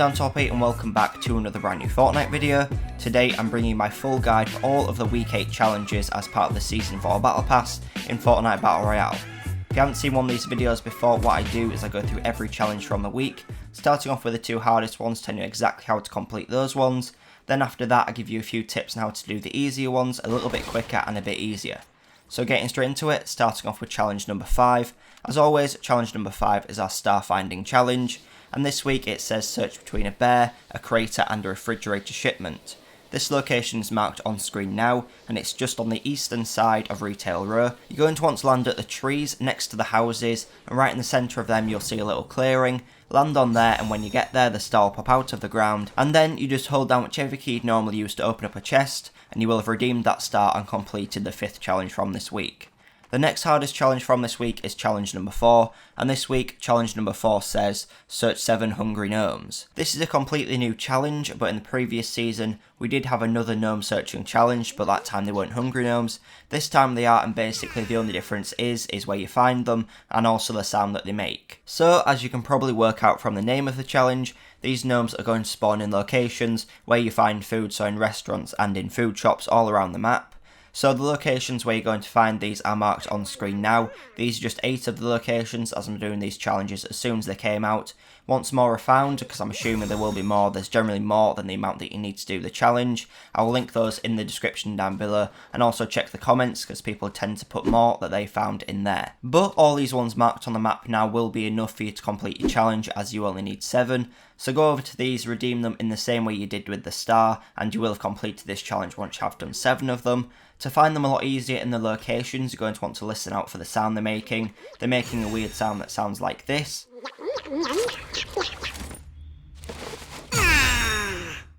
down Toppy and welcome back to another brand new Fortnite video. Today I'm bringing my full guide for all of the week 8 challenges as part of the season 4 Battle Pass in Fortnite Battle Royale. If you haven't seen one of these videos before, what I do is I go through every challenge from the week, starting off with the 2 hardest ones, telling you exactly how to complete those ones. Then after that I give you a few tips on how to do the easier ones a little bit quicker and a bit easier. So getting straight into it, starting off with challenge number 5. As always, challenge number 5 is our star finding challenge, and this week it says search between a bear, a crater and a refrigerator shipment. This location is marked on screen now, and it's just on the eastern side of Retail Row. You're going to want to land at the trees next to the houses, and right in the centre of them you'll see a little clearing. Land on there, and when you get there the star will pop out of the ground, and then you just hold down whichever key you'd normally use to open up a chest, and you will have redeemed that star and completed the 5th challenge from this week. The next hardest challenge from this week is challenge number 4, and this week challenge number 4 says search 7 Hungry Gnomes. This is a completely new challenge, but in the previous season we did have another gnome searching challenge, but that time they weren't Hungry Gnomes. This time they are, and basically the only difference is where you find them and also the sound that they make. So as you can probably work out from the name of the challenge, these gnomes are going to spawn in locations where you find food, so in restaurants and in food shops all around the map. So the locations where you're going to find these are marked on screen now. These are just 8 of the locations as I'm doing these challenges as soon as they came out. Once more are found, because I'm assuming there will be more, there's generally more than the amount that you need to do the challenge. I will link those in the description down below, and also check the comments because people tend to put more that they found in there. But all these ones marked on the map now will be enough for you to complete your challenge, as you only need 7. So go over to these, redeem them in the same way you did with the star, and you will have completed this challenge once you have done 7 of them. To find them a lot easier in the locations, you're going to want to listen out for the sound they're making. They're making a weird sound that sounds like this.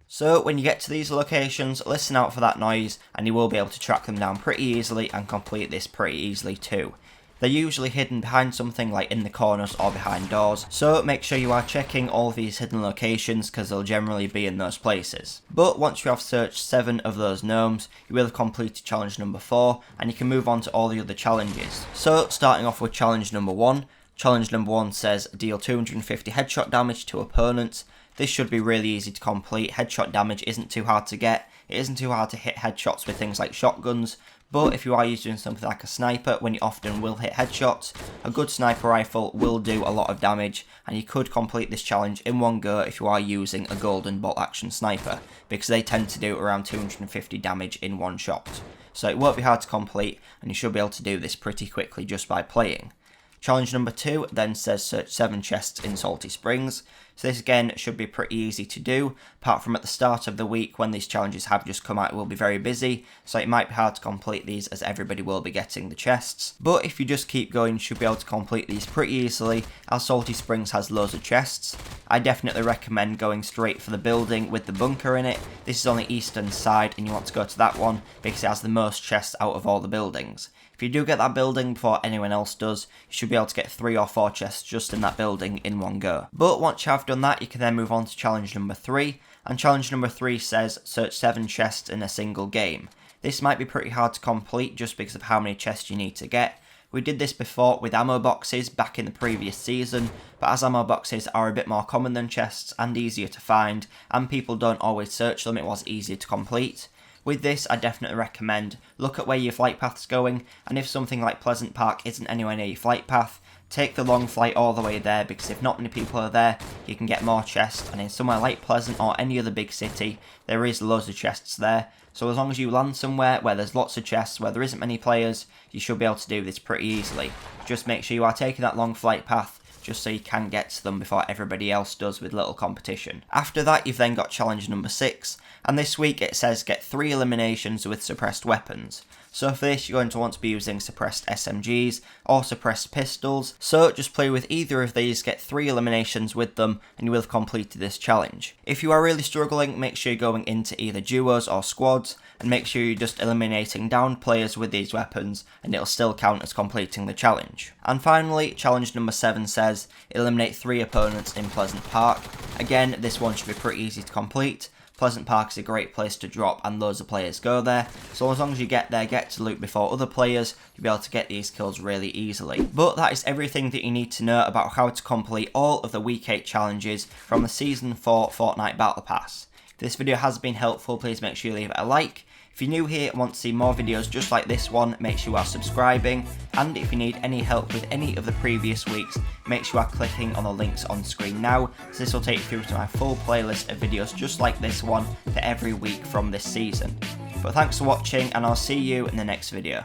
So when you get to these locations, listen out for that noise and you will be able to track them down pretty easily and complete this pretty easily too. They're usually hidden behind something like in the corners or behind doors, so make sure you are checking all of these hidden locations because they'll generally be in those places. But once you have searched 7 of those gnomes, you will have completed challenge number 4 and you can move on to all the other challenges. So starting off with challenge number 1. Challenge number 1 says deal 250 headshot damage to opponents. This should be really easy to complete. Headshot damage isn't too hard to get. It isn't too hard to hit headshots with things like shotguns, but if you are using something like a sniper, when you often will hit headshots, a good sniper rifle will do a lot of damage, and you could complete this challenge in one go if you are using a golden bolt action sniper, because they tend to do around 250 damage in one shot. So it won't be hard to complete, and you should be able to do this pretty quickly just by playing. Challenge number 2 then says search 7 chests in Salty Springs. So this again should be pretty easy to do, apart from at the start of the week when these challenges have just come out, it will be very busy, so it might be hard to complete these as everybody will be getting the chests. But if you just keep going, you should be able to complete these pretty easily, as Salty Springs has loads of chests. I definitely recommend going straight for the building with the bunker in it. This is on the eastern side and you want to go to that one because it has the most chests out of all the buildings. If you do get that building before anyone else does, you should be able to get 3 or 4 chests just in that building in one go. But once you have done that, you can then move on to challenge number 3, and challenge number 3 says search 7 chests in a single game. This might be pretty hard to complete just because of how many chests you need to get. We did this before with ammo boxes back in the previous season, but as ammo boxes are a bit more common than chests and easier to find, and people don't always search them, it was easier to complete. With this, I definitely recommend look at where your flight path's going, and if something like Pleasant Park isn't anywhere near your flight path, take the long flight all the way there, because if not many people are there, you can get more chests, and in somewhere like Pleasant or any other big city, there is loads of chests there. So as long as you land somewhere where there's lots of chests, where there isn't many players, you should be able to do this pretty easily. Just make sure you are taking that long flight path, just so you can get to them before everybody else does with little competition. After that, you've then got challenge number 6, and this week it says get 3 eliminations with suppressed weapons. So for this, you're going to want to be using suppressed SMGs or suppressed pistols, so just play with either of these, get 3 eliminations with them, and you will have completed this challenge. If you are really struggling, make sure you're going into either duos or squads, and make sure you're just eliminating downed players with these weapons, and it'll still count as completing the challenge. And finally, challenge number 7 says eliminate 3 opponents in Pleasant Park. Again, this one should be pretty easy to complete. Pleasant Park is a great place to drop and loads of players go there, so as long as you get there, get to loot before other players, you'll be able to get these kills really easily. But that is everything that you need to know about how to complete all of the week 8 challenges from the Season 4 Fortnite Battle Pass. If this video has been helpful, please make sure you leave it a like. If you're new here and want to see more videos just like this one, make sure you are subscribing, and if you need any help with any of the previous weeks, make sure you are clicking on the links on screen now, so this will take you through to my full playlist of videos just like this one for every week from this season. But thanks for watching, and I'll see you in the next video.